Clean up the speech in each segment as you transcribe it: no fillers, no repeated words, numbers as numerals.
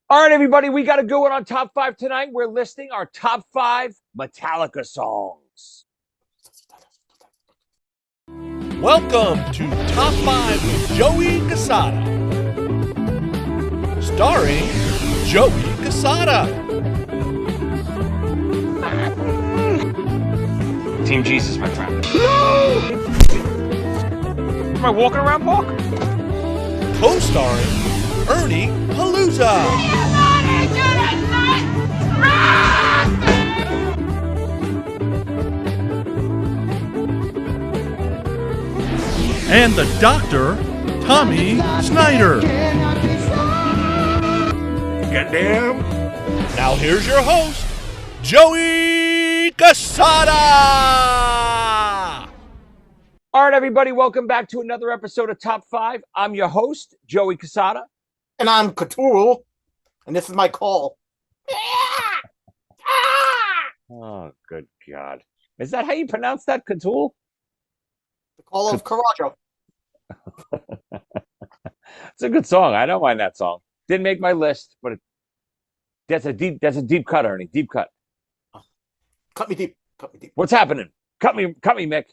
All right, everybody, we got to go on top five tonight. We're listing our top five Metallica songs. Welcome to Top 5 with Joey Cassata. Starring Joey Cassata. Team Jesus, my friend. Am I walking around, Park? Co-starring Ernie Palooza. And the Doctor, Tommy Snyder. Goddamn. Now here's your host, Joey Cassata. All right, everybody, welcome back to another episode of Top Five. I'm your host, Joey Cassata. And I'm Couture, and this is my call. Oh, good God. Is that how you pronounce that, Couture? The call of Carajo. It's a good song. I don't mind that song. Didn't make my list, but that's a deep cut, Ernie. Deep cut. Cut me deep. Cut me deep. What's happening? Cut me, Mick.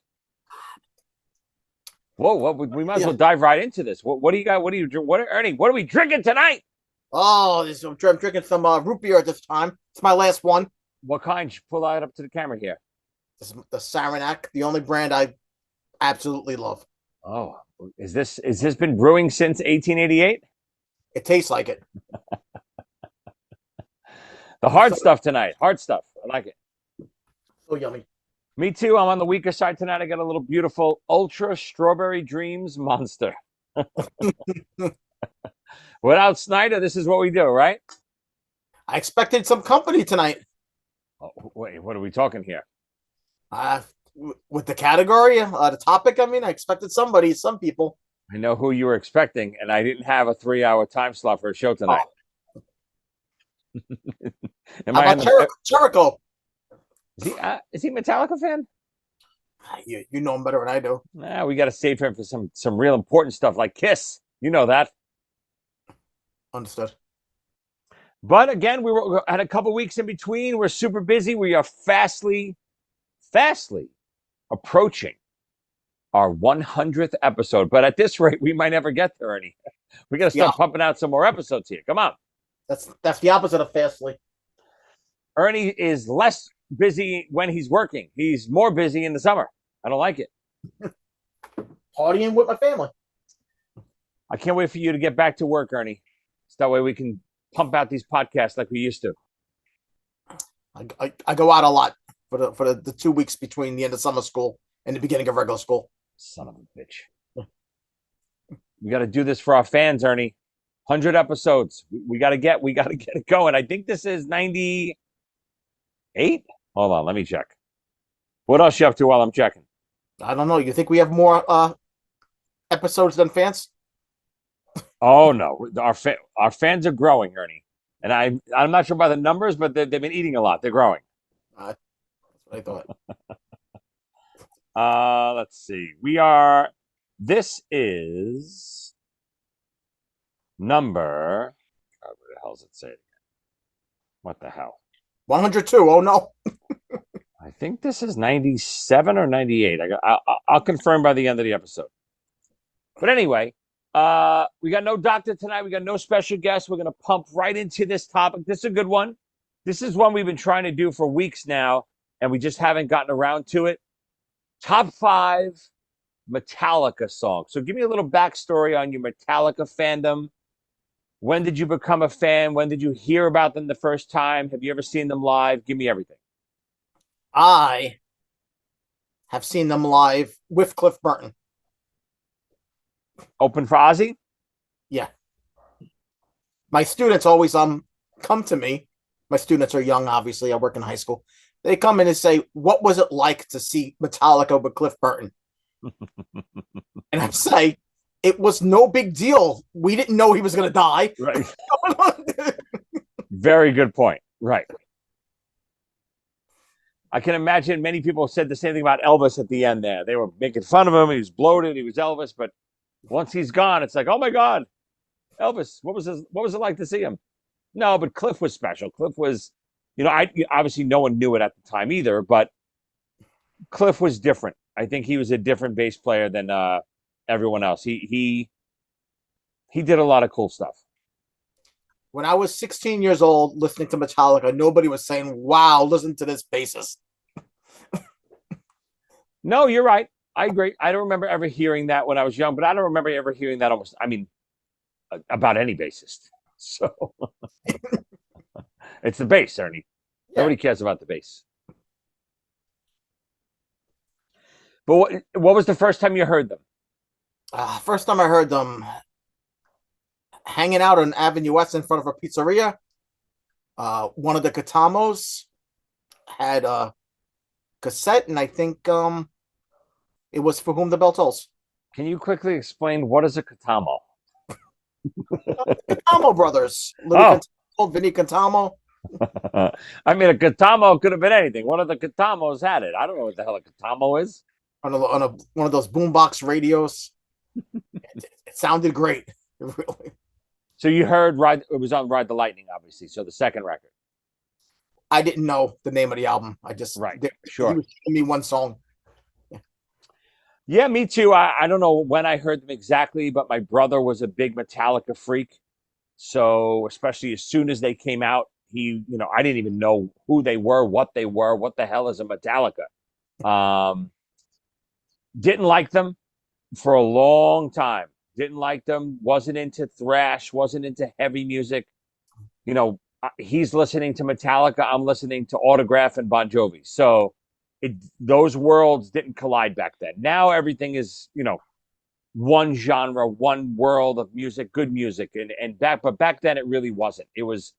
Whoa, we might as well dive right into this. What do you got? Ernie? What are we drinking tonight? Oh, I'm drinking some root beer this time. It's my last one. What kind? Pull that up to the camera here. This is the Saranac, the only brand I absolutely love. Oh, is this been brewing since 1888? It tastes like it. The hard stuff tonight. Hard stuff. I like it. So yummy. Me too. I'm on the weaker side tonight. I got a little beautiful Ultra Strawberry Dreams Monster. Without Snyder, this is what we do, right? I expected some company tonight. Oh, wait, what are we talking here? With the category, the topic, I expected some people. I know who you were expecting, and I didn't have a 3-hour time slot for a show tonight. Oh. How about Jericho? Is he a Metallica fan? You know him better than I do. Nah, we got to save him for some real important stuff like Kiss. You know that. Understood. But again, we had a couple weeks in between. We're super busy. We are fastly approaching our 100th episode. But at this rate, we might never get there, Ernie. We got to start pumping out some more episodes here. Come on. That's the opposite of fastly. Ernie is less busy when he's working. He's more busy in the summer. I don't like it. Partying with my family. I can't wait for you to get back to work, Ernie. So that way we can pump out these podcasts like we used to. I go out a lot for the 2 weeks between the end of summer school and the beginning of regular school. Son of a bitch. We got to do this for our fans, Ernie. 100 episodes. We got to get it going. I think this is 98. Hold on, let me check. What else you up to while I'm checking? I don't know. You think we have more episodes than fans? Oh no, our fans are growing, Ernie, and I'm not sure by the numbers, but they've been eating a lot. They're growing. That's what I thought. Let's see. This is number. What the hell does it say? What the hell? 102. Oh no. I think this is 97 or 98. I'll confirm by the end of the episode. But anyway, we got no doctor tonight. We got no special guest. We're going to pump right into this topic. This is a good one. This is one we've been trying to do for weeks now, and we just haven't gotten around to it. Top 5 Metallica songs. So give me a little backstory on your Metallica fandom. When did you become a fan? When did you hear about them the first time? Have you ever seen them live? Give me everything. I have seen them live with Cliff Burton. Open for Ozzy? Yeah. My students always come to me. My students are young, obviously. I work in high school. They come in and say, what was it like to see Metallica with Cliff Burton? And I say, it was no big deal. We didn't know he was going to die. Right. Very good point. Right. I can imagine many people said the same thing about Elvis at the end there. They were making fun of him. He was bloated. He was Elvis. But once he's gone, it's like, oh, my God, Elvis, what was it like to see him? No, but Cliff was special. Cliff was, I obviously no one knew it at the time either, but Cliff was different. I think he was a different bass player than everyone else. He did a lot of cool stuff. When I was 16 years old listening to Metallica, nobody was saying, wow, listen to this bassist. No, you're right. I agree. I don't remember ever hearing that when I was young, but I don't remember ever hearing that almost. I mean, about any bassist. So it's the bass, Ernie. Yeah. Nobody cares about the bass. But what was the first time you heard them? First time I heard them hanging out on Avenue West in front of a pizzeria. One of the Katamos had a cassette, and I think it was For Whom the Bell Tolls. Can you quickly explain what is a katamo? Katamo brothers, Louis Oh, Cantamo, Vinny Cantamo, I mean, a katamo could have been anything. One of the katamos had it. I don't know what the hell a katamo is. on one of those boombox radios. It sounded great, really. So you heard Ride? It was on Ride the Lightning, obviously. So the second record, I didn't know the name of the album. I just right? he Sure. was giving me one song. Yeah, me too. I don't know when I heard them exactly, but my brother was a big Metallica freak. So especially as soon as they came out, I didn't even know who they were, what the hell is a Metallica. Um, didn't like them for a long time. Didn't like them. Wasn't into thrash. Wasn't into heavy music. He's listening to Metallica. I'm listening to Autograph and Bon Jovi. So those worlds didn't collide back then. Now everything is, one genre, one world of music, good music. But back then it really wasn't. It was,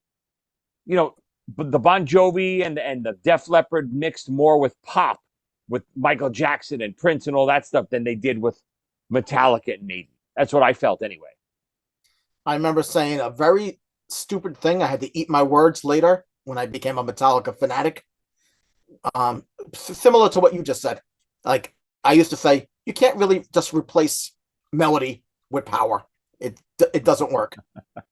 the Bon Jovi and the Def Leppard mixed more with pop, with Michael Jackson and Prince and all that stuff than they did with Metallica and Maiden. That's what I felt anyway. I remember saying a very stupid thing. I had to eat my words later when I became a Metallica fanatic. Similar to what you just said. Like I used to say, you can't really just replace melody with power. It doesn't work.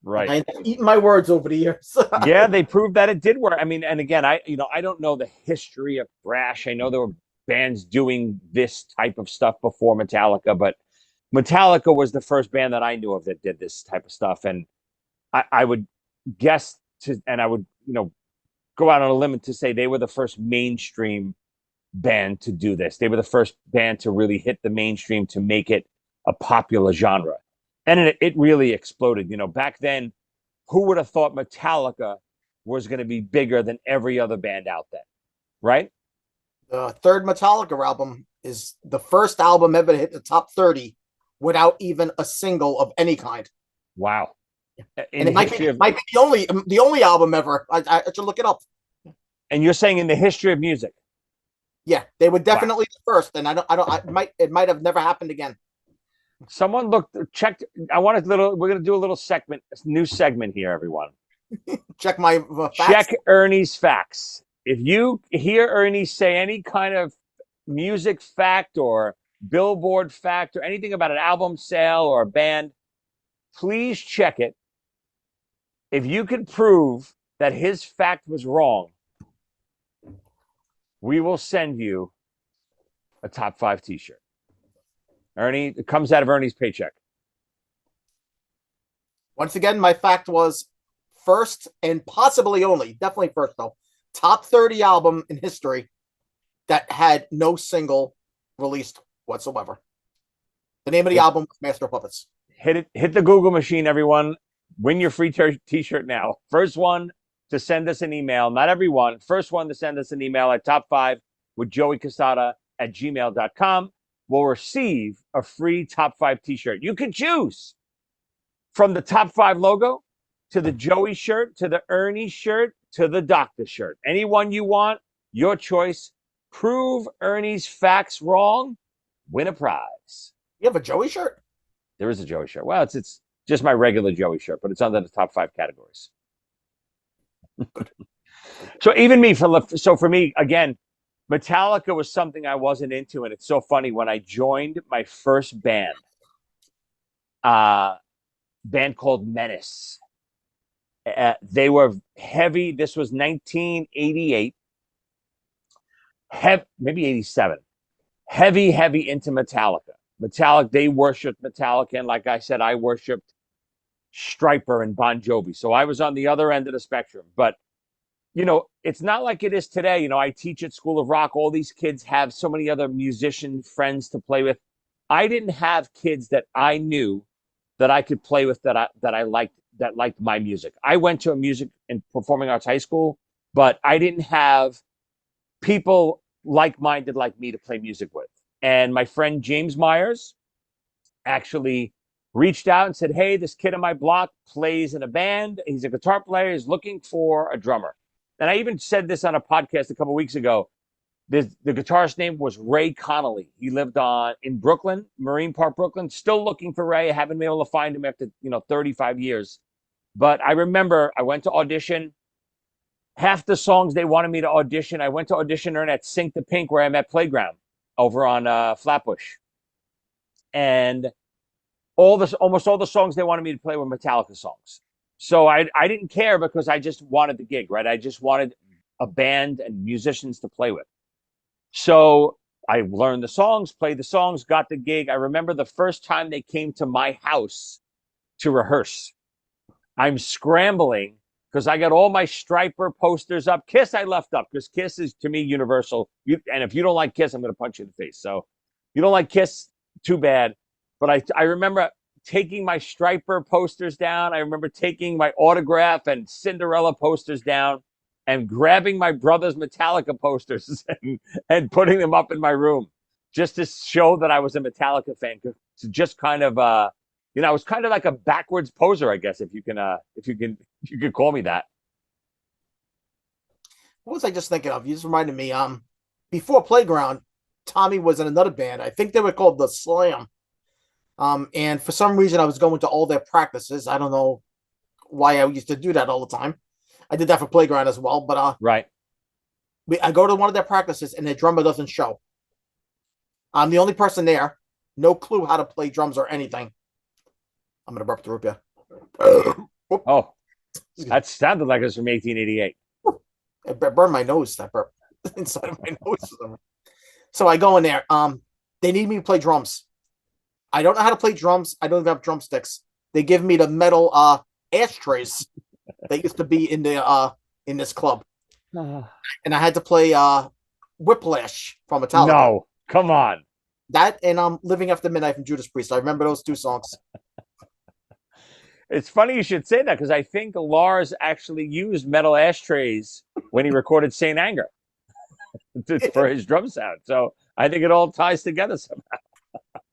Right. I eaten my words over the years. Yeah, they proved that it did work. I mean, and again, I don't know the history of thrash. I know there were bands doing this type of stuff before Metallica, but Metallica was the first band that I knew of that did this type of stuff. And I would guess and I would, go out on a limb to say they were the first mainstream band to do this. They were the first band to really hit the mainstream to make it a popular genre. And it really exploded. Back then, who would have thought Metallica was going to be bigger than every other band out there, right? The third Metallica album is the first album ever to hit the top 30 without even a single of any kind. Wow. And it might be the only album ever. I should look it up. And you're saying in the history of music? Yeah, they were definitely the first, and it might have never happened again. Someone checked. We're going to do a little new segment here, everyone. Check my facts. Check Ernie's facts. If you hear Ernie say any kind of music fact or Billboard fact or anything about an album sale or a band, please check it. If you can prove that his fact was wrong, we will send you a top 5 t-shirt. Ernie, it comes out of Ernie's paycheck. Once again, my fact was first and possibly only, definitely first though, top 30 album in history that had no single released whatsoever. The name of the album was Master of Puppets. Hit the Google machine, everyone. Win your free t-shirt now. First one to send us an email, not everyone, first one to send us an email at top5 with Joey Cassata at gmail.com will receive a free top 5 t-shirt. You can choose from the top 5 logo to the Joey shirt, to the Ernie shirt, to the Doctor shirt. Any one you want, your choice. Prove Ernie's facts wrong, win a prize. You have a Joey shirt? There is a Joey shirt. Well, it's just my regular Joey shirt, but it's under the top 5 categories. So even me, for me, again, Metallica was something I wasn't into, and it's so funny when I joined my first band called Menace. They were heavy. This was 1988, maybe 87. Heavy into Metallica. Metallica, they worshipped Metallica. And like I said, I worshipped Striper and Bon Jovi. So I was on the other end of the spectrum. But, it's not like it is today. I teach at School of Rock. All these kids have so many other musician friends to play with. I didn't have kids that I knew that I could play with that liked my music. I went to a music and performing arts high school, but I didn't have people like-minded like me to play music with. And my friend James Myers actually reached out and said, "Hey, this kid on my block plays in a band. He's a guitar player. He's looking for a drummer." And I even said this on a podcast a couple of weeks ago. The guitarist's name was Ray Connolly. He lived in Brooklyn, Marine Park, Brooklyn. Still looking for Ray. I haven't been able to find him after 35 years. But I remember I went to audition. Half the songs they wanted me to audition, I went to audition at Sink the Pink, where I met Playground over on Flatbush. And almost all the songs they wanted me to play were Metallica songs. So I didn't care because I just wanted the gig, right? I just wanted a band and musicians to play with. So I learned the songs, played the songs, got the gig. I remember the first time they came to my house to rehearse. I'm scrambling because I got all my Striper posters up. Kiss I left up because Kiss is, to me, universal. And if you don't like Kiss, I'm going to punch you in the face. So you don't like Kiss, too bad. But I remember taking my Striper posters down. I remember taking my Autograph and Cinderella posters down and grabbing my brother's Metallica posters and putting them up in my room just to show that I was a Metallica fan. To just kind of, I was kind of like a backwards poser, I guess, if you could call me that. What was I just thinking of? You just reminded me. Before Playground, Tommy was in another band. I think they were called the Slam. And for some reason, I was going to all their practices. I don't know why I used to do that all the time. I did that for Playground as well. But right, I go to one of their practices, and their drummer doesn't show. I'm the only person there. No clue how to play drums or anything. I'm gonna burp the root beer. Oh, that sounded like it was from 1888. It burned my nose. That burp inside of my nose. So I go in there. They need me to play drums. I don't know how to play drums. I don't even have drumsticks. They give me the metal ashtrays that used to be in this club, and I had to play Whiplash from Metallica. No, come on. That and Living After Midnight from Judas Priest. I remember those two songs. It's funny you should say that because I think Lars actually used metal ashtrays when he recorded Saint Anger for his drum sound. So I think it all ties together somehow.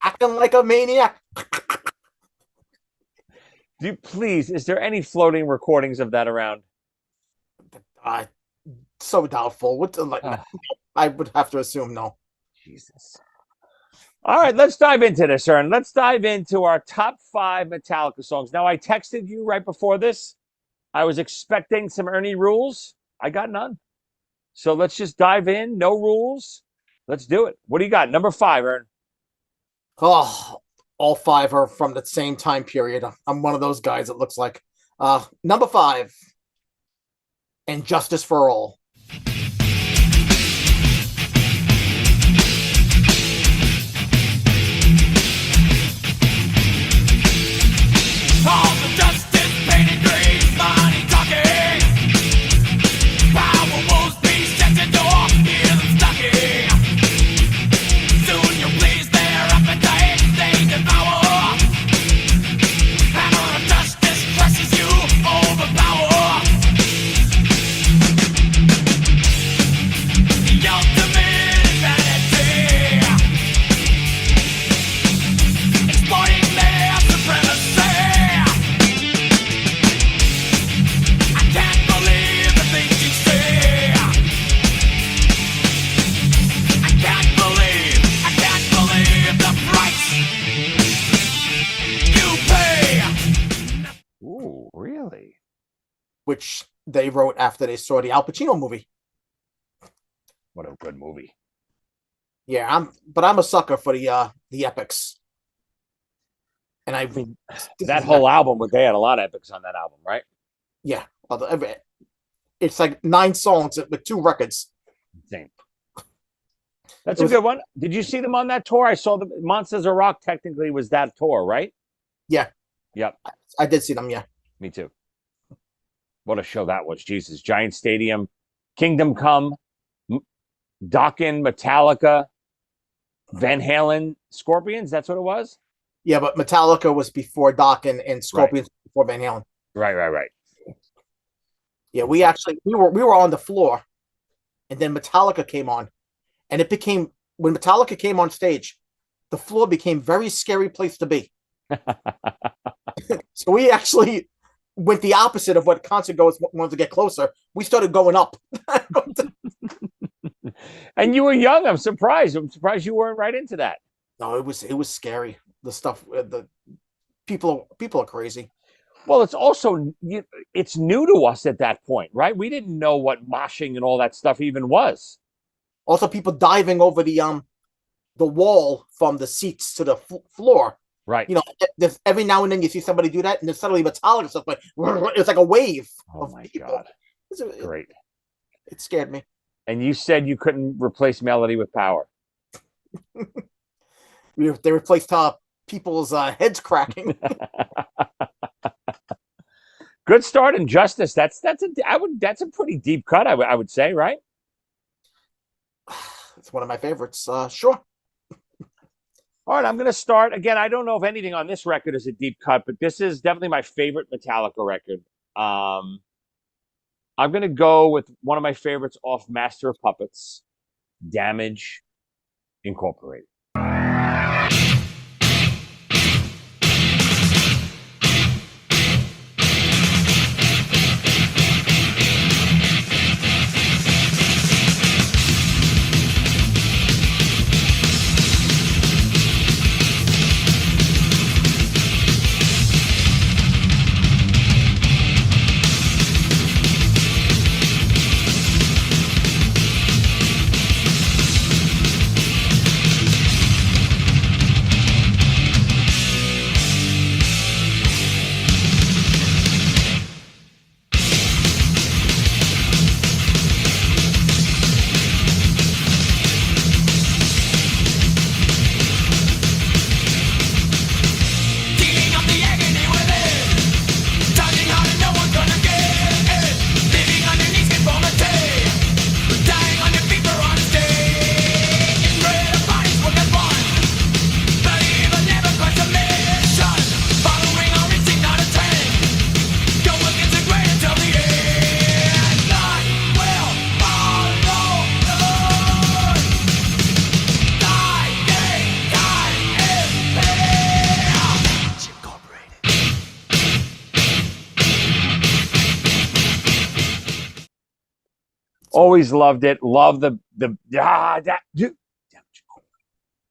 Acting like a maniac. Is there any floating recordings of that around? So doubtful. I would have to assume no. Jesus. All right, let's dive into this, Ernie. Let's dive into our top 5 Metallica songs. Now, I texted you right before this. I was expecting some Ernie rules. I got none. So let's just dive in. No rules. Let's do it. What do you got? Number 5, Ernie. Oh, all 5 are from the same time period. I'm one of those guys, it looks like. Number 5, And Justice for All. All the justice painted green, money talking. Power wolves be set the door, hear them knocking. Soon you'll please their appetite, they devour. Hammer of justice crushes you, overpower. The ultimate vanity, exploiting their supremacy. Ooh, really? Which they wrote after they saw the Al Pacino movie. What a good movie. Yeah, I'm a sucker for the epics. And I mean, that whole album, they had a lot of epics on that album, right? Yeah, it's like 9 songs with 2 records. Insane. That's It a was, good one. Did you see them on that tour? I saw the Monsters of Rock. Technically, was that tour, right? yeah, Yep, I did see them. Yeah, me too. What a show that was! Jesus, Giant Stadium, Kingdom Come, Dokken, Metallica, Van Halen, Scorpions. That's what it was. yeah, but Metallica was before Dokken and Right, Scorpions before Van Halen. right. Yeah, Insane. we were on the floor, and then Metallica came on, and it became when Metallica came on stage, the floor became a very scary place to be. So we actually went the opposite of what concert goers wanted to get closer. We started going up. And you were young. I'm surprised. I'm surprised you weren't right into that. No, it was scary. The stuff, the people are crazy. Well, it's also it's new to us at that point, right? We didn't know what moshing and all that stuff even was. Also, people diving over the wall from the seats to the floor. Right. You know, every now and then you see somebody do that, and then suddenly Metallica stuff like it's like a wave Oh of my people. God. It, Great. it scared me. And you said you couldn't replace melody with power. They replaced people's heads cracking. Good start in Justice. That's a pretty deep cut. I would say, right? It's one of my favorites. Sure. All right, I'm going to start again. I don't know if anything on this record is a deep cut, but this is definitely my favorite Metallica record. I'm going to go with one of my favorites off Master of Puppets, Damage Incorporated. Digging up the agony within, charging hard and no one's gonna get it. Living underneath conformity, dying on your feet for honesty. Getting rid of bodies work as one, but even never quite submission. Following our instinct, not a trend. Go against the grain until the end. None will follow us. Always loved it. Love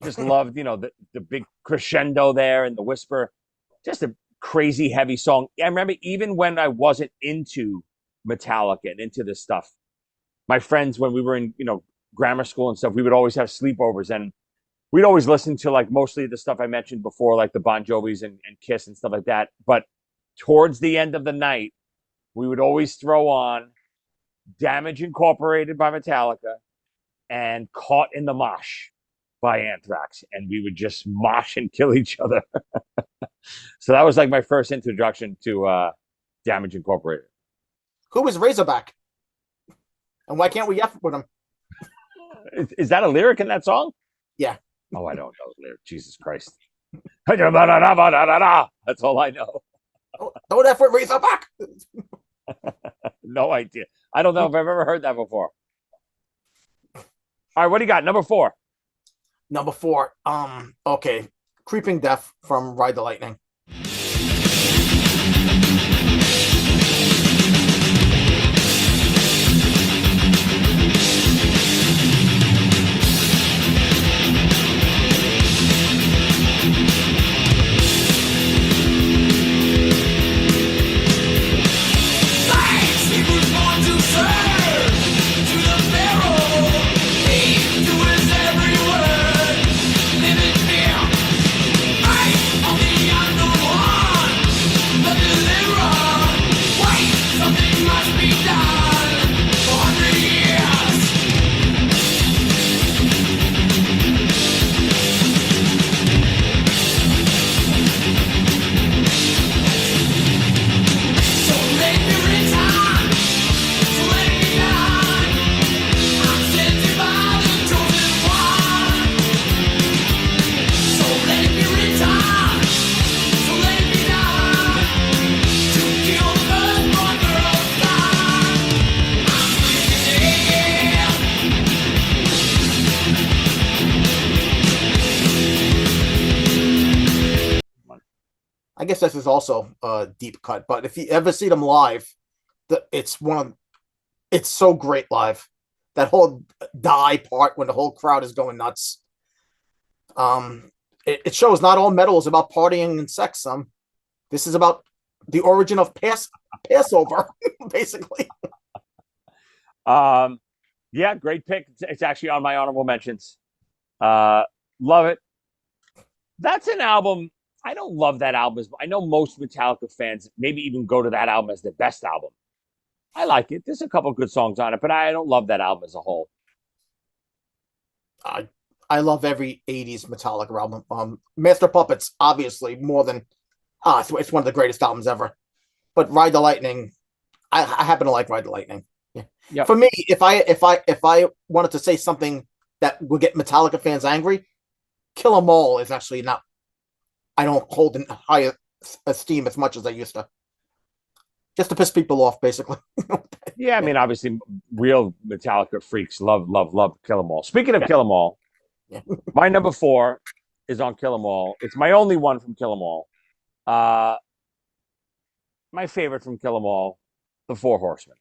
just loved the big crescendo there and the whisper. Just a crazy heavy song. I remember even when I wasn't into Metallica and into this stuff, my friends when we were in grammar school and stuff, we would always have sleepovers and we'd always listen to like mostly the stuff I mentioned before, like the Bon Jovis and Kiss and stuff like that. But towards the end of the night, we would always throw on Damage Incorporated by Metallica and Caught in the Mosh by Anthrax. And we would just mosh and kill each other. So that was like my first introduction to Damage Incorporated. Who was Razorback? And why can't we F with him? Is that a lyric in that song? Yeah. Oh, I don't know the lyric. Jesus Christ. That's all I know. Don't F with Razorback. No idea. I don't know if I've ever heard that before. All right, what do you got? Number 4. Number 4. Okay. Creeping Death from Ride the Lightning. He was born to serve to the Pharaoh. He to his every word, live in fear. Right on the guess this is also a deep cut, but if you ever see them live, it's so great live. That whole die part when the whole crowd is going nuts. It shows not all metal is about partying and sex. This is about the origin of Passover, basically. Yeah, great pick. It's actually on my honorable mentions. Love it. That's an album. I don't love that album. I know most Metallica fans maybe even go to that album as their best album. I like it. There's a couple good songs on it, but I don't love that album as a whole. I love every 80s Metallica album. Master Puppets, obviously, more than it's one of the greatest albums ever. But Ride the Lightning, I happen to like Ride the Lightning. Yeah. Yep. For me, if I wanted to say something that would get Metallica fans angry, Kill 'Em All is actually not. I don't hold in high esteem as much as I used to. Just to piss people off, basically. Yeah, I mean, obviously, real Metallica freaks love Kill 'Em All. Speaking of Kill 'Em All, my number 4 is on Kill 'Em All. It's my only one from Kill 'Em All. My favorite from Kill 'Em All, The Four Horsemen.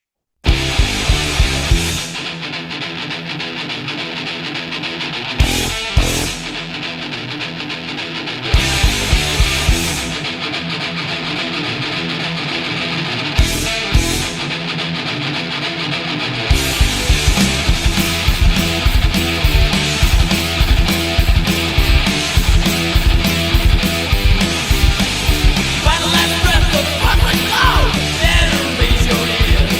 By the last breath of fucking cloud, then raise your ears.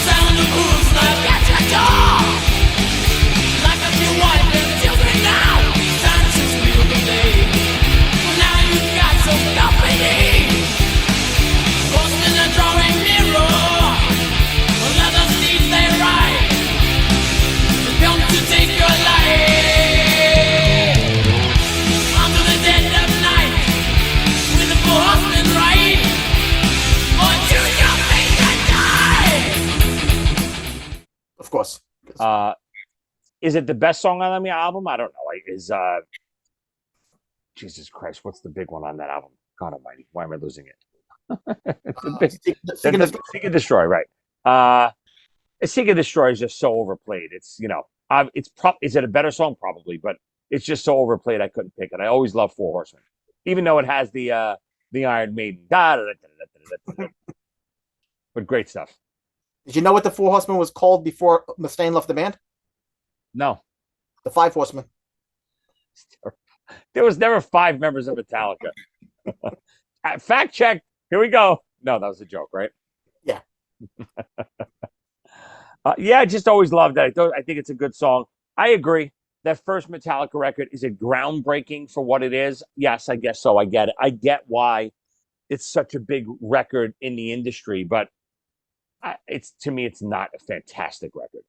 Sound of hooves like at your door. Like a few white men children now. Time to steal the day. Well, now you've got some company. Posting a drawing mirror. Well, others need their right. They're going to take your life. Under the dead of night. With the four horsemen right. Or Junior make a die. Of course. Is it the best song on the album? I don't know. Jesus Christ, what's the big one on that album? God Almighty, why am I losing it? Seek and Destroy, right? Seek and Destroy is just so overplayed. It's is it a better song? Probably, but it's just so overplayed. I couldn't pick it. I always love Four Horsemen, even though it has the Iron Maiden. But great stuff. Did you know what the Four Horsemen was called before Mustaine left the band? No, The Five Horsemen. there was never 5 members of Metallica. Fact check. Here we go. No, that was a joke, right? Yeah. Yeah, I just always loved that. I think it's a good song. I agree. That first Metallica record, is it groundbreaking for what it is? Yes, I guess so. I get it. I get why it's such a big record in the industry, but to me, it's not a fantastic record.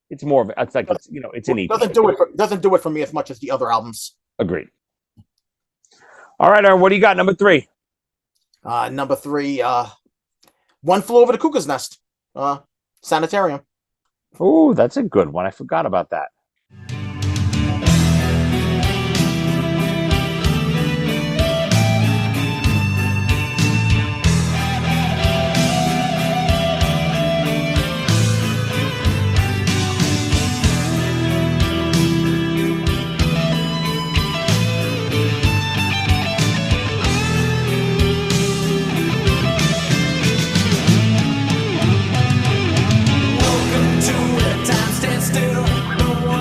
It's more of it's like it's an EP. Doesn't do it for me as much as the other albums. Agreed. All right, Aaron, what do you got? Number 3. Number 3, One Flew Over the Cuckoo's Nest. Sanitarium. Oh, that's a good one. I forgot about that. Welcome to a time stand still. No one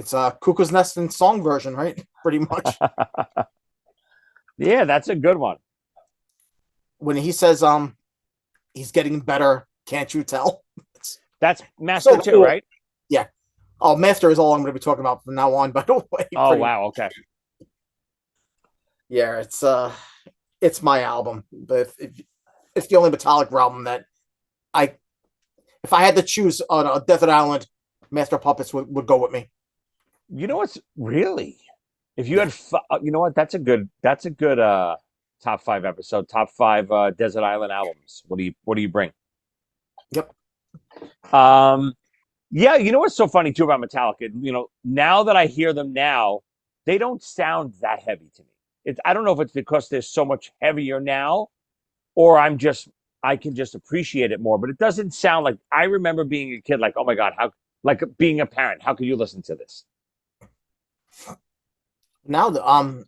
It's a Cuckoo's Nest in song version, right? Pretty much. Yeah, that's a good one. When he says he's getting better, can't you tell? It's That's Master so Two, cool. right? Yeah. Oh, Master is all I'm going to be talking about from now on. By the way, Oh wow, okay. yeah, it's my album. But if it's the only Metallica album that I, if I had to choose on a desert island, Master of Puppets would go with me. You know what's really? If you Yeah. had, you know what? That's a good top five episode. Top five desert island albums. What do you bring? Yep. Um, yeah, you know what's so funny too about Metallica? You know, now that I hear them now, they don't sound that heavy to me. I don't know if it's because they're so much heavier now, or I can just appreciate it more. But it doesn't sound like I remember being a kid, like, oh my God, how like being a parent, how could you listen to this? Now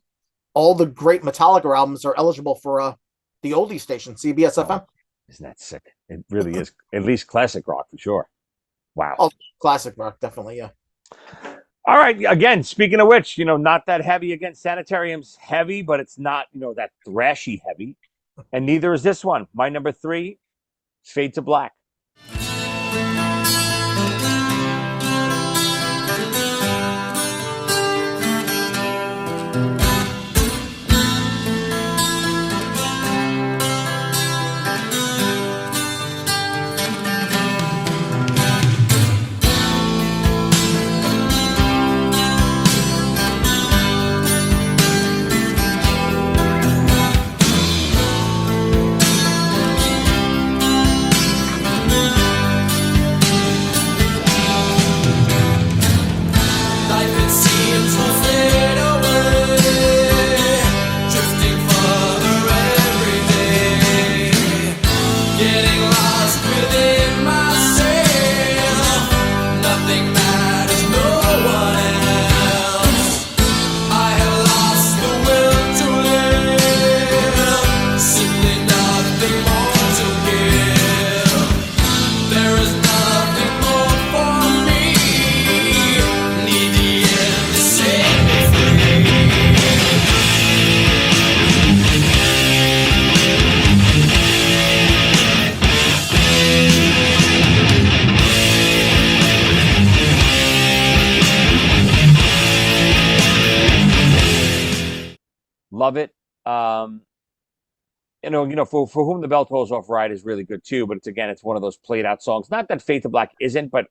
all the great Metallica albums are eligible for the oldie station, CBS Oh, FM. isn't that sick? It really is. At least classic rock for sure. Wow. Oh, classic rock, definitely, yeah. All right. Again, speaking of which, you know, not that heavy. Again, Sanitarium's heavy, but it's not, you know, that thrashy heavy. And neither is this one. My number three, Fade to Black. Life it seems will fade away, drifting further every day, getting lost within myself. Nothing matters, no one else. I have lost the will to live, simply nothing more to give. There is nothing more for me. Need the end to set me Love it. For whom the bell tolls off right is really good too. But it's one of those played out songs. Not that Fade to Black isn't, but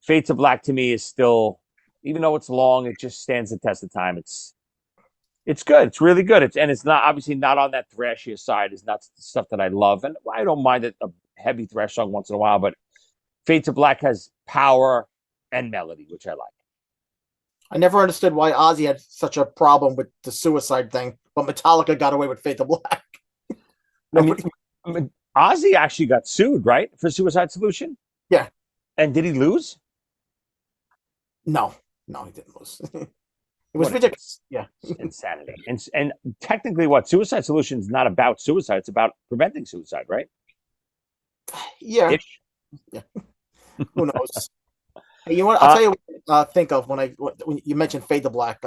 Fade to Black to me is still, even though it's long, it just stands the test of time. It's good. It's really good. It's not obviously not on that thrashier side. It's not stuff that I love, and I don't mind a heavy thrash song once in a while. But Fade to Black has power and melody, which I like. I never understood why Ozzy had such a problem with the suicide thing, but Metallica got away with Fade to Black. I mean, Ozzy actually got sued, right, for Suicide Solution. Yeah. And did he lose? No, he didn't lose. It was What ridiculous. Yeah. Insanity. And technically, what Suicide Solution is not about suicide; it's about preventing suicide, right? Yeah. Ish. Yeah. Who knows? Hey, you know what? I'll tell you what I think of when you mentioned Fade to Black.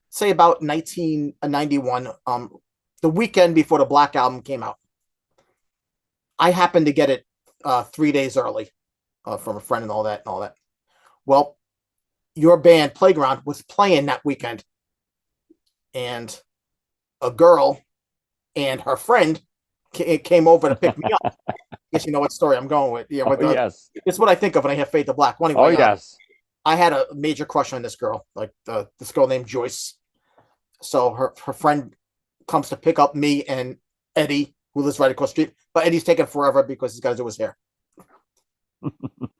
Say about 1991, the weekend before the Black Album came out. I happened to get it 3 days early from a friend and all that. Well, your band Playground was playing that weekend, and a girl and her friend came over to pick me up. Guess you know what story I'm going with. Yeah, but, yes. It's what I think of when I hear Fade to Black. Well, anyway, Oh yes. I had a major crush on this girl, like this girl named Joyce. So her friend comes to pick up me and Eddie, who lives right across the street. But Eddie's taking forever because he's got to do his hair.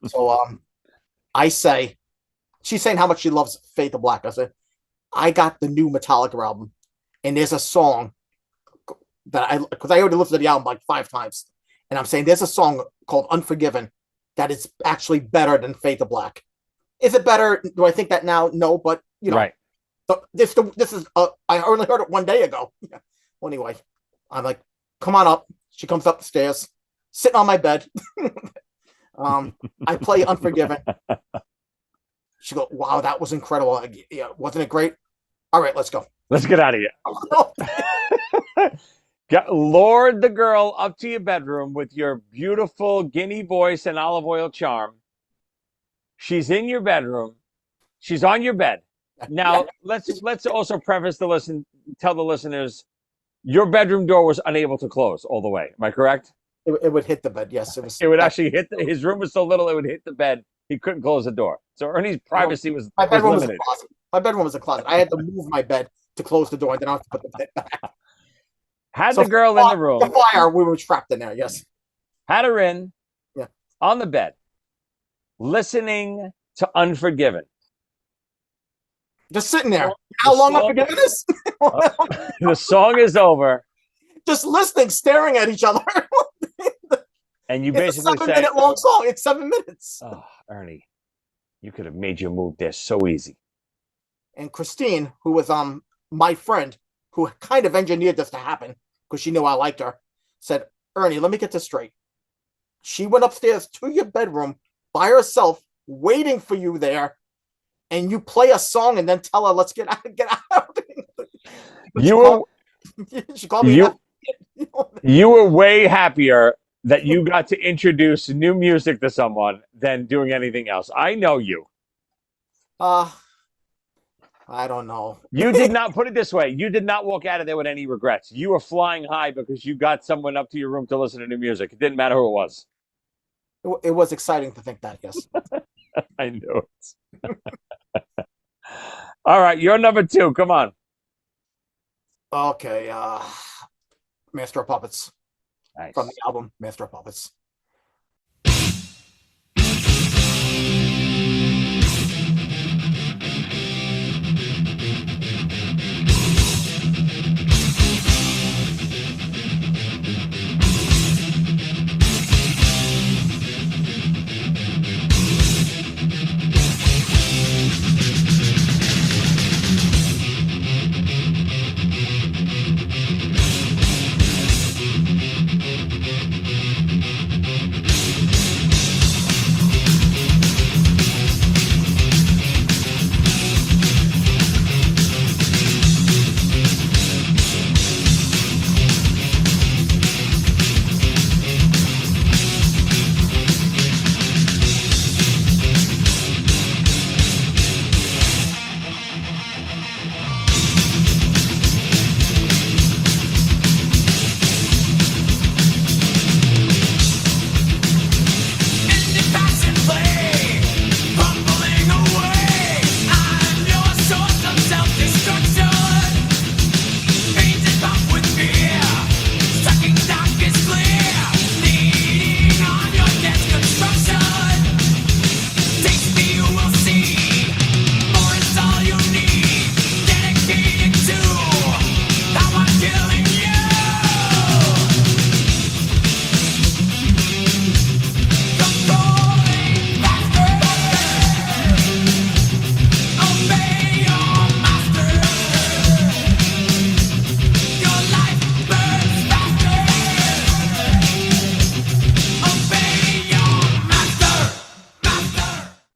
So I say, she's saying how much she loves Fade to Black. I said, I got the new Metallica album, and there's a song because I already listened to the album like 5 times, and I'm saying there's a song called Unforgiven that is actually better than Fade to Black. Is it better? Do I think that now? No, but you know, right. This is I only heard it 1 day ago. Well, anyway, I'm like, come on up. She comes up the stairs, sitting on my bed. I play Unforgiven. She go, wow, that was incredible. Yeah, wasn't it great? All right, let's go. Let's get out of here. Lord the girl up to your bedroom with your beautiful guinea voice and olive oil charm. She's in your bedroom. She's on your bed. Now, let's also preface tell the listeners your bedroom door was unable to close all the way. Am I correct? It would hit the bed. Yes, it was. It would actually his room was so little it would hit the bed. He couldn't close the door. So Ernie's privacy was limited. Closet. My bedroom was a closet. I had to move my bed to close the door, and then I have to put the bed back. Had the girl in the room. The fire, we were trapped in there. Yes. Had her in. Yeah. On the bed, listening to Unforgiven. Just sitting there. How long have we given this? The song is over. Just listening, staring at each other. And you it's basically a 7-minute long song. It's 7 minutes. Oh, Ernie, you could have made your move there so easy. And Christine, who was my friend, who kind of engineered this to happen because she knew I liked her, said, Ernie, let me get this straight. She went upstairs to your bedroom by herself, waiting for you there, and you play a song and then tell her, let's get out. She called me. You were way happier that you got to introduce new music to someone than doing anything else. I know you. I don't know. You did not, put it this way, you did not walk out of there with any regrets. You were flying high because you got someone up to your room to listen to new music. It didn't matter who it was. It was exciting to think that, yes. I knew it. All right, you're number 2. Come on. Okay, Master of Puppets. Nice. From the album Master of Puppets.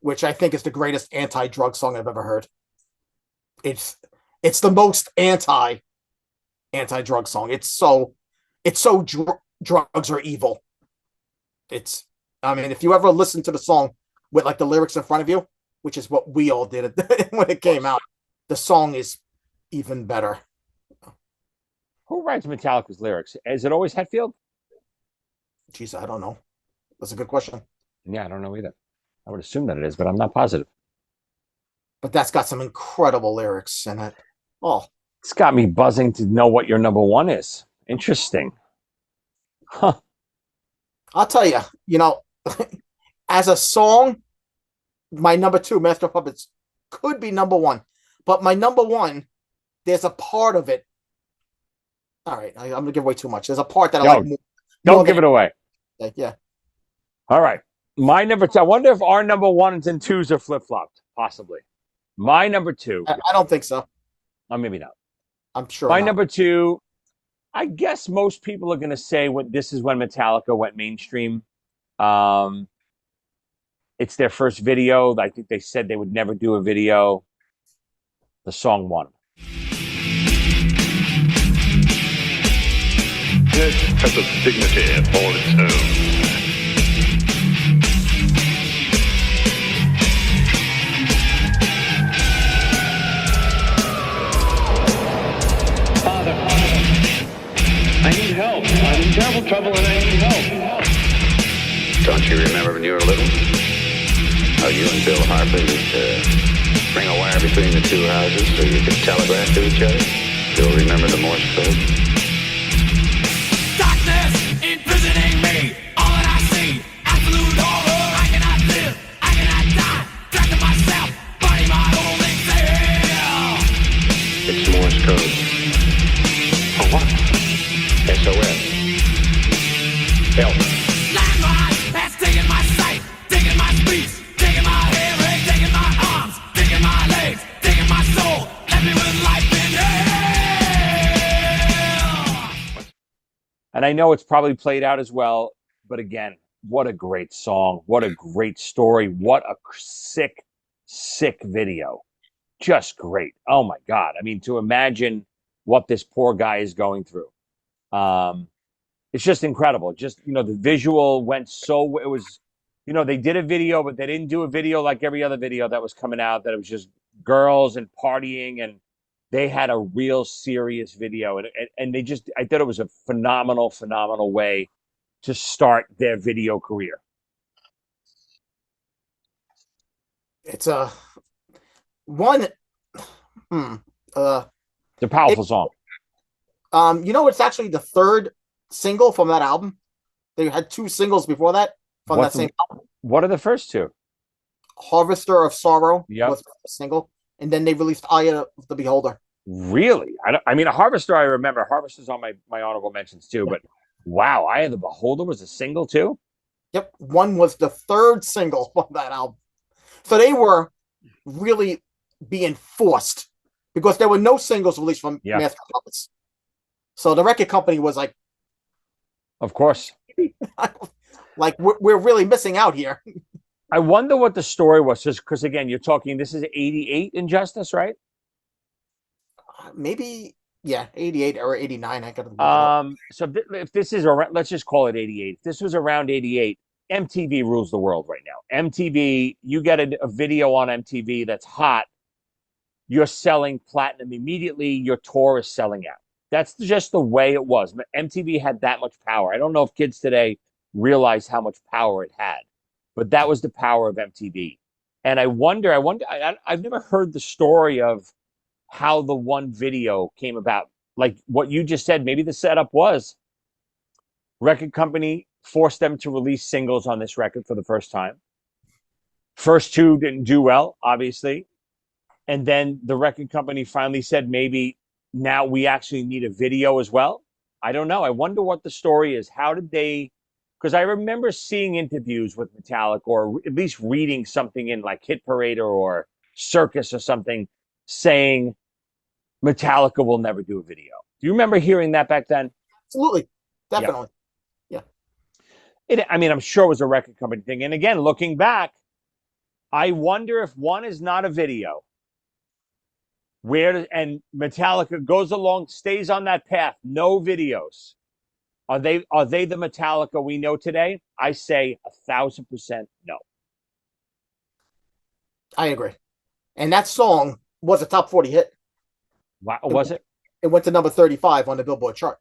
Which I think is the greatest anti-drug song I've ever heard. It's the most anti-drug song. It's so drugs are evil. I mean, if you ever listen to the song with like the lyrics in front of you, which is what we all did when it came out, the song is even better. Who writes Metallica's lyrics? Is it always Hetfield? Jeez, I don't know. That's a good question. Yeah, I don't know either. I would assume that it is, but I'm not positive. But that's got some incredible lyrics in it. Oh, it's got me buzzing to know what your number 1 is. Interesting. Huh. I'll tell you, as a song, my number 2, Master of Puppets, could be number 1. But my number 1, there's a part of it. All right, I'm going to give away too much. There's a part that I like more. Don't give it away. Yeah. All right. My number 2. I wonder if our number 1s and 2s are flip-flopped. Possibly. My number 2. I don't think so. Maybe not. I'm sure My not. number 2, I guess most people are going to say this is when Metallica went mainstream. It's their first video. I think they said they would never do a video. The song won. It has a dignity all its own. Father, I need help. I'm in terrible trouble and I need help. Don't you remember when you were little? How you and Bill Harper used to bring a wire between the two houses so you could telegraph to each other? Still remember the Morse code? Darkness imprisoning me. All that I see, absolute horror. I cannot live, I cannot die. Trapped in myself, fighting my only fear. It's Morse code. For what? SOS. Help. Landmine has taken my sight, taken my speech, taken my hearing, taken my arms, taken my legs, taken my soul, left me with life in hell. And I know it's probably played out as well, but again, what a great song. What a great story. What a sick, sick video. Just great. Oh my God. I mean, to imagine what this poor guy is going through. It's just incredible. Just, the visual went so, it was, they did a video, but they didn't do a video like every other video that was coming out, that it was just girls and partying, and they had a real serious video. And they just, I thought it was a phenomenal, phenomenal way to start their video career. It's a one. It's a powerful song. It's actually the third single from that album. They had two singles before that from that same album. What are the first two? Harvester of Sorrow Yep. was a single, and then they released Eye of the Beholder. Really? I mean, a Harvester, I remember. Harvester's on my honorable mentions too, but wow, Eye of the Beholder was a single too? Yep, one was the third single from that album. So they were really being forced because there were no singles released from Master of Puppets. So the record company was like, of course. like, we're really missing out here. I wonder what the story was, just because, again, you're talking, this is 88 Injustice, right? Maybe, yeah, 88 or 89. I gotta so if this is around, let's just call it 88. If this was around 88, MTV rules the world right now. MTV, you get a video on MTV that's hot, you're selling platinum immediately, your tour is selling out. That's just the way it was. MTV had that much power. I don't know if kids today realize how much power it had, but that was the power of MTV. And I wonder, I've never heard the story of how the one video came about. Like what you just said, maybe the setup was record company forced them to release singles on this record for the first time. First two didn't do well, obviously. And then the record company finally said, maybe now we actually need a video as well. I don't know. I wonder what the story is. How did they, because I remember seeing interviews with Metallica, or at least reading something in like Hit Parade or Circus or something, saying Metallica will never do a video. Do you remember hearing that back then? Absolutely. Definitely. Yeah. I'm sure it was a record company thing. And again, looking back, I wonder if one is not a video, and Metallica goes along, stays on that path, no videos. Are they the Metallica we know today? I say 1,000% no. I agree. And that song was a top 40 hit. Wow, was it? It went to number 35 on the Billboard chart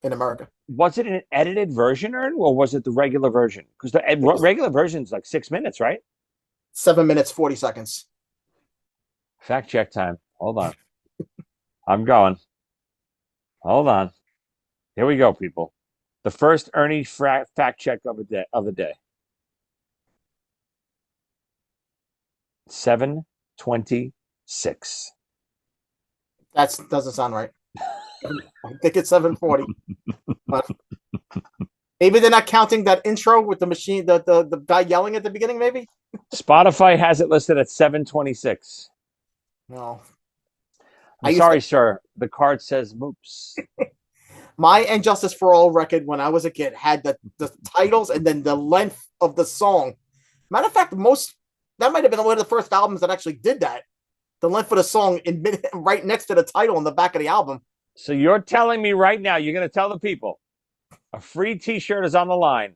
in America. Was it an edited version, Ern, or was it the regular version? Because the regular version is like 6 minutes, right? 7 minutes, 40 seconds. Fact check time. Hold on. I'm going. Hold on. Here we go, people. The first Ernie fact check of the day. 7:26. That doesn't sound right. I think it's 7:40. But maybe they're not counting that intro with the machine, the guy yelling at the beginning, maybe? Spotify has it listed at 7:26. No. I'm sorry, sir. The card says moops. My And Justice for All record when I was a kid had the titles and then the length of the song. Matter of fact, that might have been one of the first albums that actually did that. The length of the song right next to the title on the back of the album. So you're telling me right now, you're going to tell the people a free T-shirt is on the line.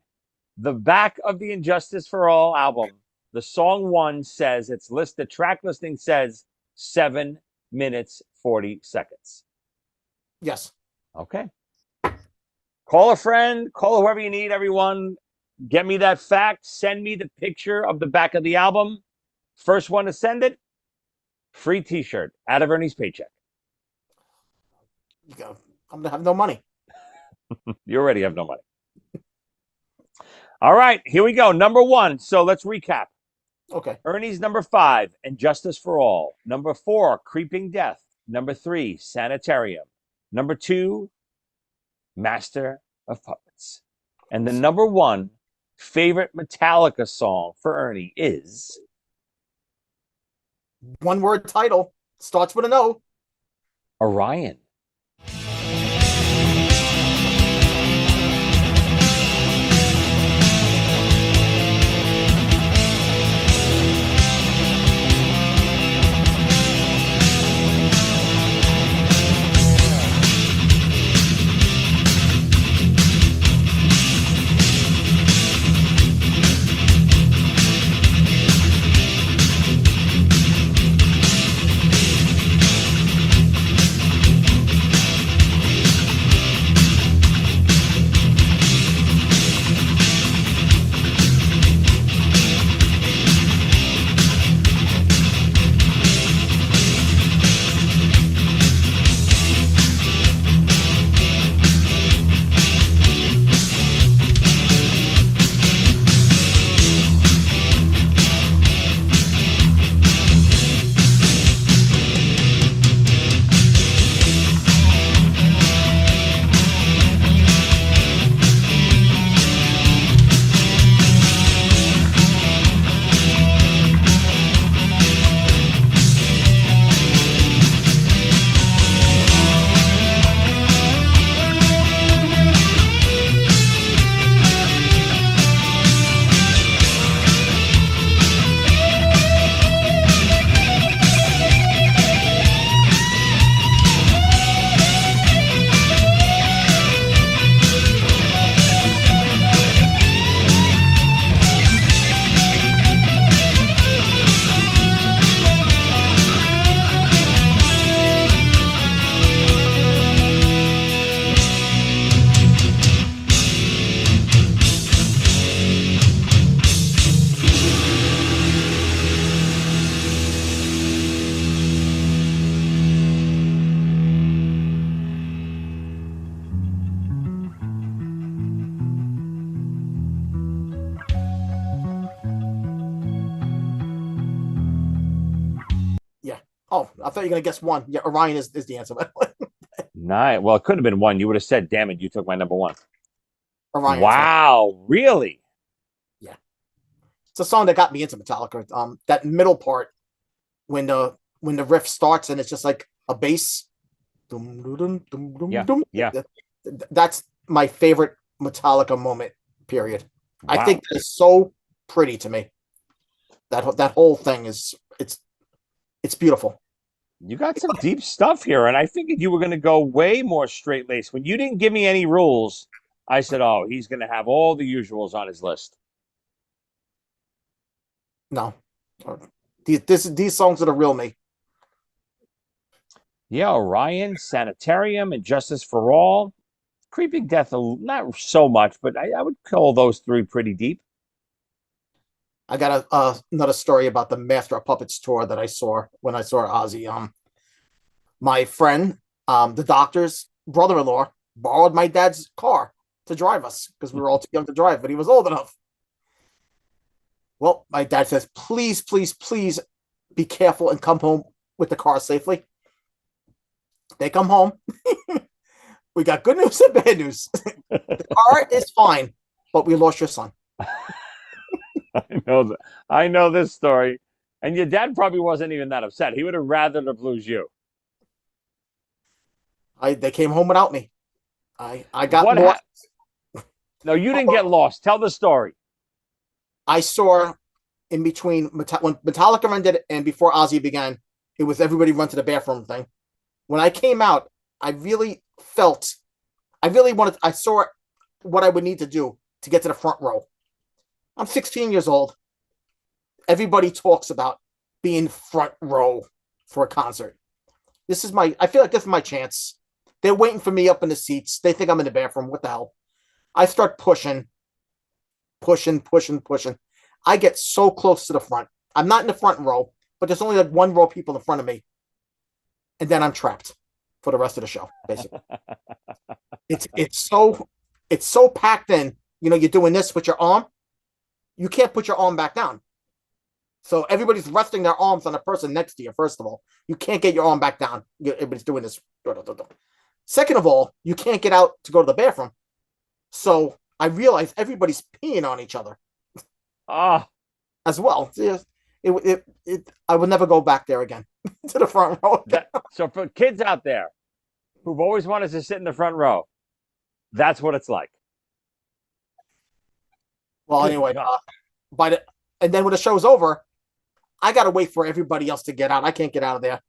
The back of the Injustice for All album, the song one says the track listing says 7 minutes 40 seconds. Yes. Okay. Call a friend, call whoever you need, everyone. Get me that fact. Send me the picture of the back of the album. First one to send it, free T-shirt out of Ernie's paycheck. I'm gonna have no money. You already have no money. All right, here we go. Number one. So let's recap. Okay. Ernie's number 5, And Justice for All. Number 4, Creeping Death. Number 3, Sanitarium. Number 2, Master of Puppets. And the number 1 favorite Metallica song for Ernie is One word title, starts with an O. Orion. Oh, I thought you were going to guess one. Yeah, Orion is the answer. Nice. Well, it could have been 1. You would have said, damn it, you took my number 1. Orion. Wow, really? Yeah. It's a song that got me into Metallica. That middle part when the riff starts and it's just like a bass. Yeah. That's my favorite Metallica moment, period. Wow. I think it's so pretty to me. That whole thing is it's beautiful. You got some deep stuff here, and I figured you were going to go way more straight-laced. When you didn't give me any rules, I said, oh, he's going to have all the usuals on his list. No. These songs are the real me. Yeah, Orion, Sanitarium, and Justice for All. Creeping Death, not so much, but I would call those 3 pretty deep. I got another story about the Master of Puppets tour that I saw when I saw Ozzy. My friend, the doctor's brother-in-law, borrowed my dad's car to drive us because we were all too young to drive, but he was old enough. Well, my dad says, please, please, please be careful and come home with the car safely. They come home. We got good news and bad news. The car is fine, but we lost your son. I know this story. And your dad probably wasn't even that upset. He would have rather have lose you. They came home without me. I got lost. No, you didn't get lost. Tell the story. I saw in between when Metallica ended and before Ozzy began, it was everybody run to the bathroom thing. When I came out, I really wanted, I saw what I would need to do to get to the front row. I'm 16 years old. Everybody talks about being front row for a concert. I feel like this is my chance. They're waiting for me up in the seats. They think I'm in the bathroom. What the hell? I start pushing. I get so close to the front. I'm not in the front row, but there's only like one row of people in front of me. And then I'm trapped for the rest of the show, basically. it's so packed in. You know, you're doing this with your arm. You can't put your arm back down. So everybody's resting their arms on the person next to you, first of all. You can't get your arm back down. Everybody's doing this. Second of all, you can't get out to go to the bathroom. So I realize everybody's peeing on each other. As well. I would never go back there again to the front row. So for kids out there who've always wanted to sit in the front row, that's what it's like. Well, anyway, and then when the show's over, I got to wait for everybody else to get out. I can't get out of there.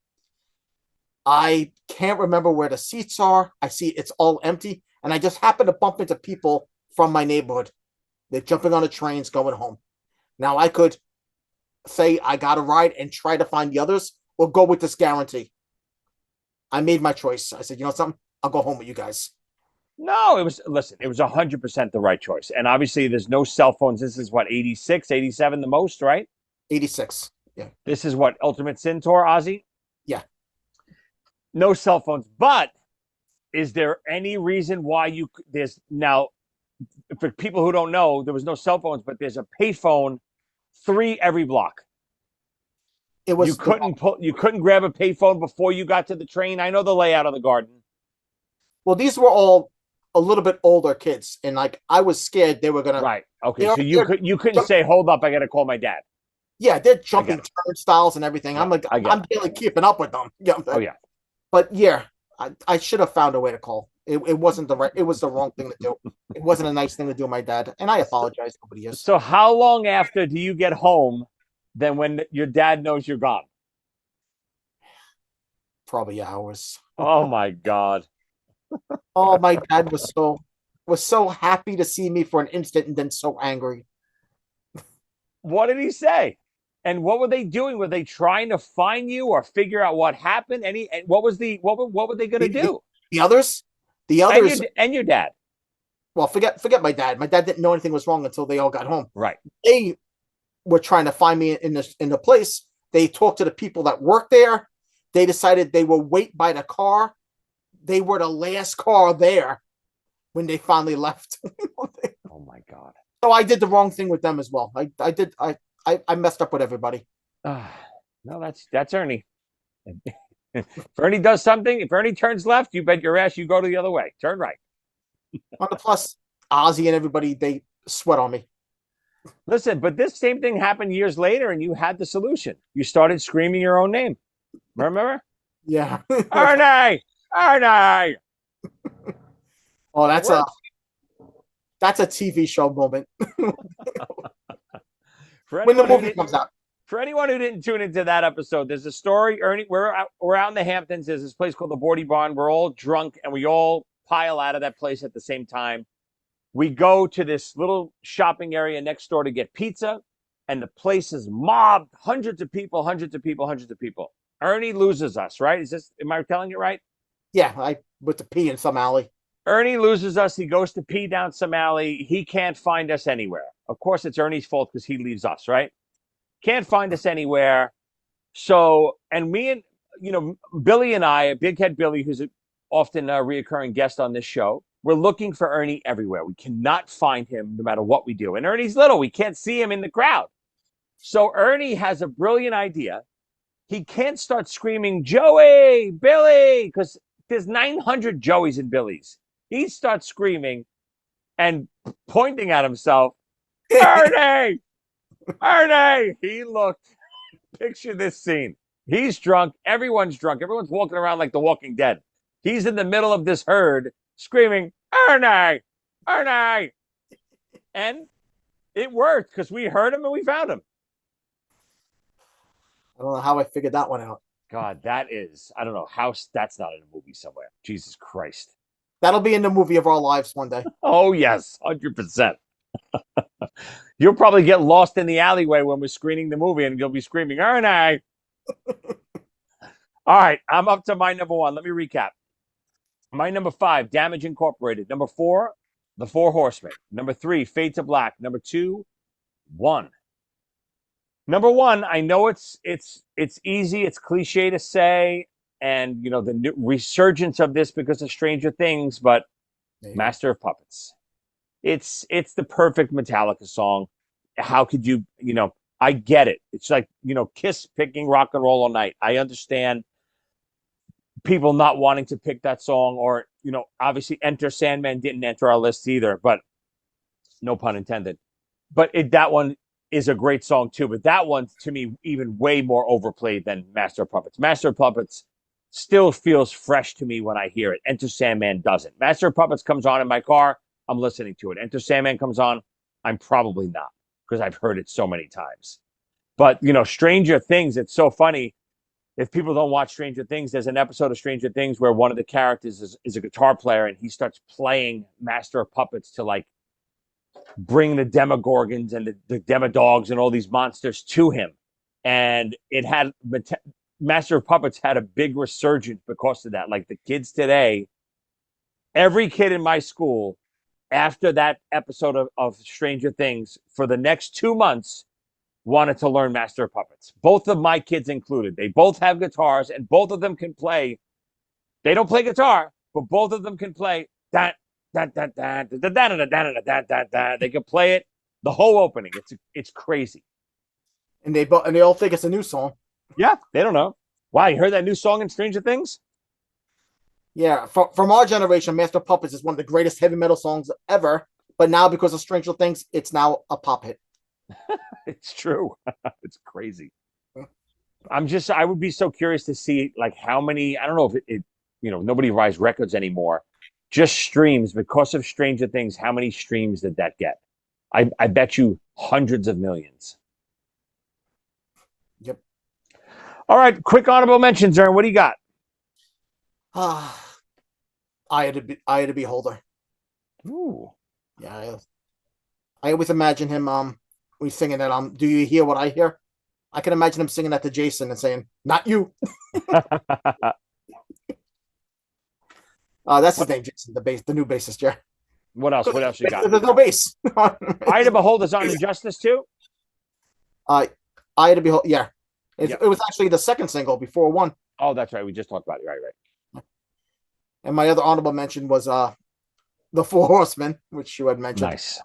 I can't remember where the seats are. I see it's all empty. And I just happen to bump into people from my neighborhood. They're jumping on the trains going home. Now, I could say I got a ride and try to find the others or go with this guarantee. I made my choice. I said, you know something? I'll go home with you guys. No, it was 100% the right choice. And obviously there's no cell phones. This is what, 86, 87 the most, right? 86. Yeah. This is what, Ultimate Sin Tour, Ozzy? Yeah. No cell phones. But is there any reason why there's now, for people who don't know, there was no cell phones, but there's a payphone 3 every block. It was you couldn't grab a payphone before you got to the train. I know the layout of the Garden. Well, these were all a little bit older kids, and like I was scared they were gonna. Right. Okay. So you couldn't say, "Hold up, I got to call my dad." Yeah, they're jumping turnstiles and everything. I'm like, I'm barely keeping up with them. Yeah. Oh yeah. But yeah, I should have found a way to call. It wasn't the right. It was the wrong thing to do. It wasn't a nice thing to do with my dad, and I apologize. Nobody is. So how long after do you get home than when your dad knows you're gone? Probably hours. Oh my God. Oh, my dad was so happy to see me for an instant and then so angry. What did he say? And what were they doing? Were they trying to find you or figure out what happened? What were they going to do? The others, and your dad. Well, forget my dad. My dad didn't know anything was wrong until they all got home. Right. They were trying to find me in the place. They talked to the people that worked there. They decided they would wait by the car. They were the last car there when they finally left. Oh my God. So I did the wrong thing with them as well. I messed up with everybody. No, that's Ernie. If Ernie does something, if Ernie turns left, you bet your ass you go to the other way. Turn right. On the plus, Ozzy and everybody, they sweat on me. Listen, but this same thing happened years later, and you had the solution. You started screaming your own name. Remember? Yeah. Ernie! Ernie! Oh, that's a TV show moment. When the movie comes out. For anyone who didn't tune into that episode, there's a story. Ernie, we're out in the Hamptons. There's this place called the Bordy Barn. We're all drunk, and we all pile out of that place at the same time. We go to this little shopping area next door to get pizza, and the place is mobbed. Hundreds of people. Ernie loses us, right? Am I telling you right? Yeah, I went to pee in some alley. Ernie loses us. He goes to pee down some alley. He can't find us anywhere. Of course, it's Ernie's fault because he leaves us, right? Can't find us anywhere. So, and me and, Billy and I, Big Head Billy, who's often a reoccurring guest on this show, we're looking for Ernie everywhere. We cannot find him no matter what we do. And Ernie's little. We can't see him in the crowd. So Ernie has a brilliant idea. He can't start screaming, Joey, Billy, because there's 900 Joeys and Billys. He starts screaming and pointing at himself, Ernie! Ernie! He looked, picture this scene. He's drunk. Everyone's drunk. Everyone's walking around like the Walking Dead. He's in the middle of this herd screaming, Ernie! Ernie! And it worked because we heard him and we found him. I don't know how I figured that one out. God, that is, I don't know how that's not in a movie somewhere. Jesus Christ. That'll be in the movie of our lives one day. Oh, yes, 100%. You'll probably get lost in the alleyway when we're screening the movie and you'll be screaming, Ernie. All right, I'm up to my number one. Let me recap. My number 5, Damage Incorporated. Number 4, The Four Horsemen. Number 3, Fade to Black. Number 2, One. Number 1, I know it's easy, it's cliche to say, and you know the new resurgence of this because of Stranger Things, but Master of Puppets. It's the perfect Metallica song. How could you, I get it. It's like, Kiss picking Rock and Roll All Night. I understand people not wanting to pick that song, or, obviously Enter Sandman didn't enter our list either, but no pun intended. But that one is a great song too. But that one, to me, even way more overplayed than Master of Puppets. Master of Puppets still feels fresh to me when I hear it. Enter Sandman doesn't. Master of Puppets comes on in my car, I'm listening to it. Enter Sandman comes on, I'm probably not, because I've heard it so many times. But, Stranger Things, it's so funny. If people don't watch Stranger Things, there's an episode of Stranger Things where one of the characters is a guitar player, and he starts playing Master of Puppets to, like, bring the Demogorgons and the Demodogs and all these monsters to him. And it had Master of Puppets had a big resurgence because of that. Like the kids today, every kid in my school, after that episode of Stranger Things, for the next 2 months, wanted to learn Master of Puppets. Both of my kids included. They both have guitars, and both of them can play. They don't play guitar, but both of them can play that. They can play it the whole opening. It's crazy. And they all think it's a new song. Yeah, they don't know. Wow, you heard that new song in Stranger Things? Yeah, from our generation, Master of Puppets is one of the greatest heavy metal songs ever. But now, because of Stranger Things, it's now a pop hit. It's true. It's crazy. I would be so curious to see like how many, I don't know if it nobody buys records anymore. Just streams because of Stranger Things. How many streams did that get? I bet you hundreds of millions. Yep. All right, quick honorable mentions, Aaron. What do you got? I had to Beholder. Ooh. Yeah, I always imagine him when he's singing that do you hear what I hear? I can imagine him singing that to Jason and saying, "Not you." That's his name, Jason, the new bassist, yeah. What else? What else you got? There's no bass. Eye to Behold is on Injustice too? I had to Behold, yeah. It was actually the second single before One. Oh, that's right. We just talked about it. Right. And my other honorable mention was The Four Horsemen, which you had mentioned. Nice.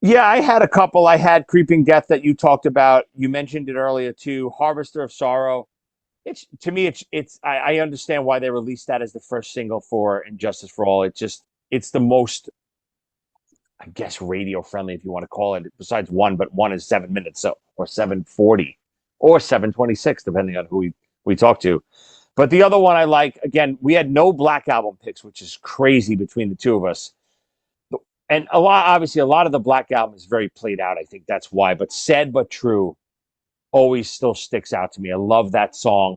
Yeah, I had a couple. I had Creeping Death that you talked about. You mentioned it earlier too. Harvester of Sorrow. It's to me, I understand why they released that as the first single for Injustice for All. It's the most, I guess, radio friendly, if you want to call it, besides One, but One is 7 minutes, or 7:40 or 7:26, depending on who we talk to. But the other one I like, again, we had no Black Album picks, which is crazy between the two of us. And obviously, a lot of the Black Album is very played out. I think that's why. But Sad But True always still sticks out to me. I love that song.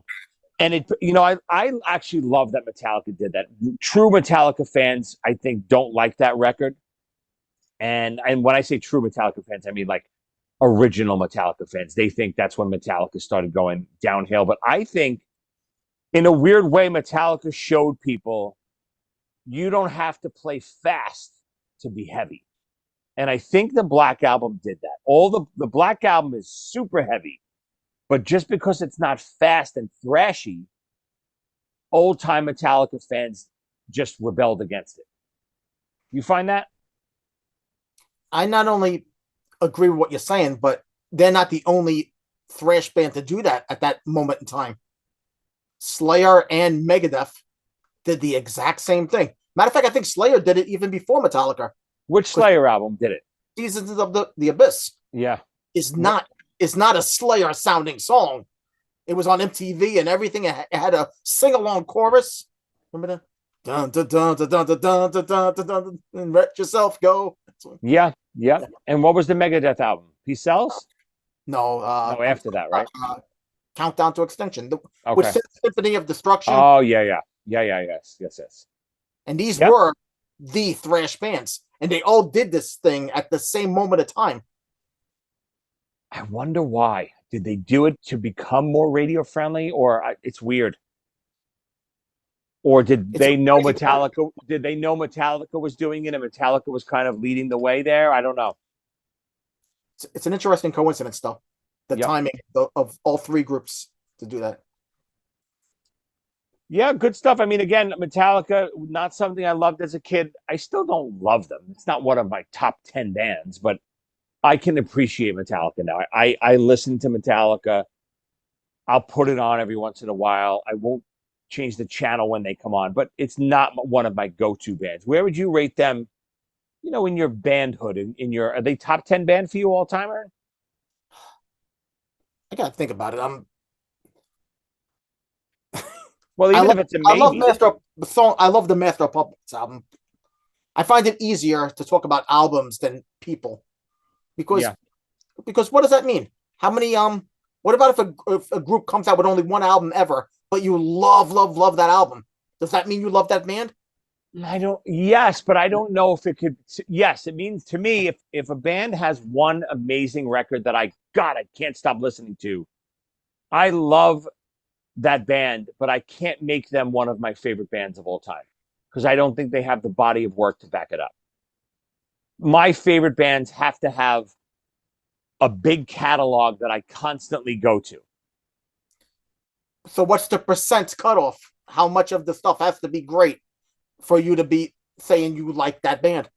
And I actually love that Metallica did that. True Metallica fans, I think, don't like that record. And when I say true Metallica fans, I mean like original Metallica fans. They think that's when Metallica started going downhill. But I think in a weird way, Metallica showed people you don't have to play fast to be heavy. And I think the Black Album did that. The Black Album is super heavy, but just because it's not fast and thrashy, old time Metallica fans just rebelled against it. You find that? I not only agree with what you're saying, but they're not the only thrash band to do that at that moment in time. Slayer and Megadeth did the exact same thing. Matter of fact, I think Slayer did it even before Metallica. Which Slayer album did it? Seasons of the Abyss. Yeah. Is not a Slayer sounding song. It was on MTV and everything. It had a sing-along chorus. Remember that? Dun, dun, dun, dun, dun, dun, dun, dun, dun, dun, dun, and let yourself go. Yeah. And what was the Megadeth album? He Sells? No. No, after that, right? Countdown to Extinction, which Okay. said Symphony of Destruction. Oh yeah. Yes. And these Yep. were the thrash bands, and they all did this thing at the same moment of time. I wonder why. Did they do it to become more radio friendly, or it's weird? Or did It's a they know crazy question. Metallica? Did they know Metallica was doing it, and Metallica was kind of leading the way there? I don't know. It's an interesting coincidence, though, the Yep. timing of all three groups to do that. Yeah, good stuff. I mean, again, Metallica, not something I loved as a kid. I still don't love them. It's not one of my top 10 bands, but I can appreciate Metallica now. I listen to Metallica. I'll put it on every once in a while. I won't change the channel when they come on, but it's not one of my go-to bands. Where would you rate them, in your bandhood, are they top 10 band for you all time, Aaron? I gotta think about it. Well, I even love if it's a I love maybe. Master of the song. I love the Master of Puppets album. I find it easier to talk about albums than people because Yeah. what does that mean? How many what about if a group comes out with only one album ever, but you love that album? Does that mean you love that band? Yes, but I don't know if it could. Yes, it means to me if a band has one amazing record that I can't stop listening to. I love that band, but I can't make them one of my favorite bands of all time because I don't think they have the body of work to back it up. My favorite bands have to have a big catalog that I constantly go to. So what's the percent cutoff? How much of the stuff has to be great for you to be saying you like that band?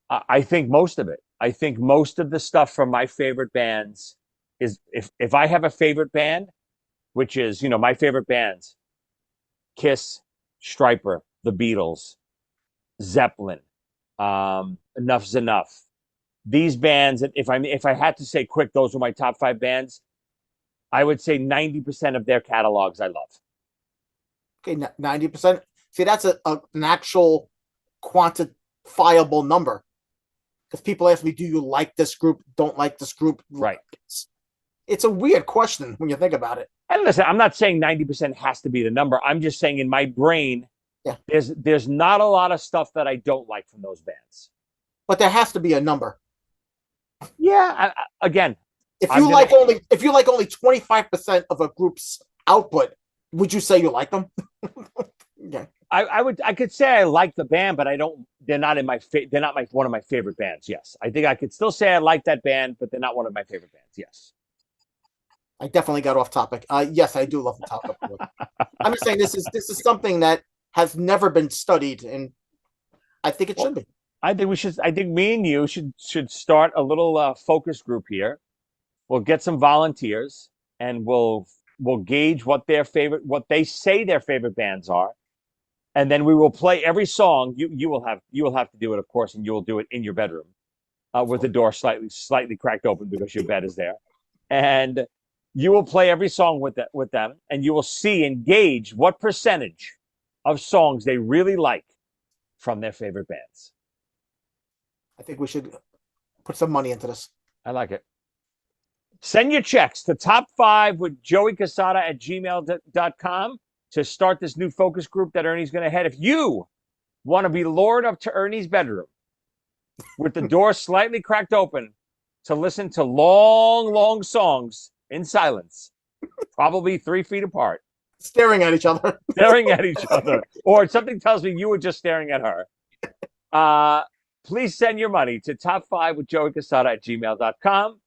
I think most of it. I think most of the stuff from my favorite bands is if I have a favorite band, which is, my favorite bands, Kiss, Striper, The Beatles, Zeppelin, Enough's Enough. These bands, if I had to say quick, those were my top 5 bands. I would say 90% of their catalogs I love. Okay, 90%. See, that's an actual quantifiable number. Because people ask me, do you like this group? Don't like this group? Right. It's a weird question when you think about it. And listen, I'm not saying 90% has to be the number. I'm just saying in my brain, Yeah. there's not a lot of stuff that I don't like from those bands. But there has to be a number. Yeah, again, If you like only 25% of a group's output, would you say you like them? Yeah. I could say I like the band, but they're not one of my favorite bands. Yes. I think I could still say I like that band, but they're not one of my favorite bands. Yes. I definitely got off topic. Yes, I do love the topic. I'm just saying this is something that has never been studied, and I think it should be. I think me and you should start a little focus group here. We'll get some volunteers and we'll gauge what they say their favorite bands are. And then we will play every song. You will have to do it, of course, and you will do it in your bedroom, with the door slightly cracked open because your bed is there. And you will play every song with them, and you will see and gauge what percentage of songs they really like from their favorite bands. I think we should put some money into this. I like it. Send your checks to top5 with Joey Cassata at gmail.com to start this new focus group that Ernie's going to head. If you want to be lured up to Ernie's bedroom with the door slightly cracked open to listen to long songs in silence, probably 3 feet apart, Staring at each other. or something tells me you were just staring at her, please send your money to top5 with Joey Cassata at gmail.com.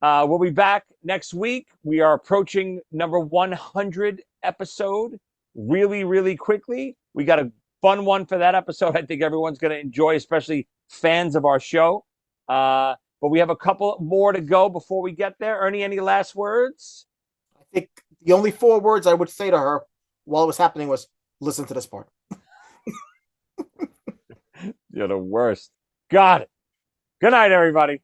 We'll be back next week. We are approaching number 100 episode really, really quickly. We got a fun one for that episode. I think everyone's going to enjoy, especially fans of our show. But we have a couple more to go before we get there. Ernie, any last words? I think the only 4 words I would say to her while it was happening was, listen to this part. You're the worst. Got it. Good night, everybody.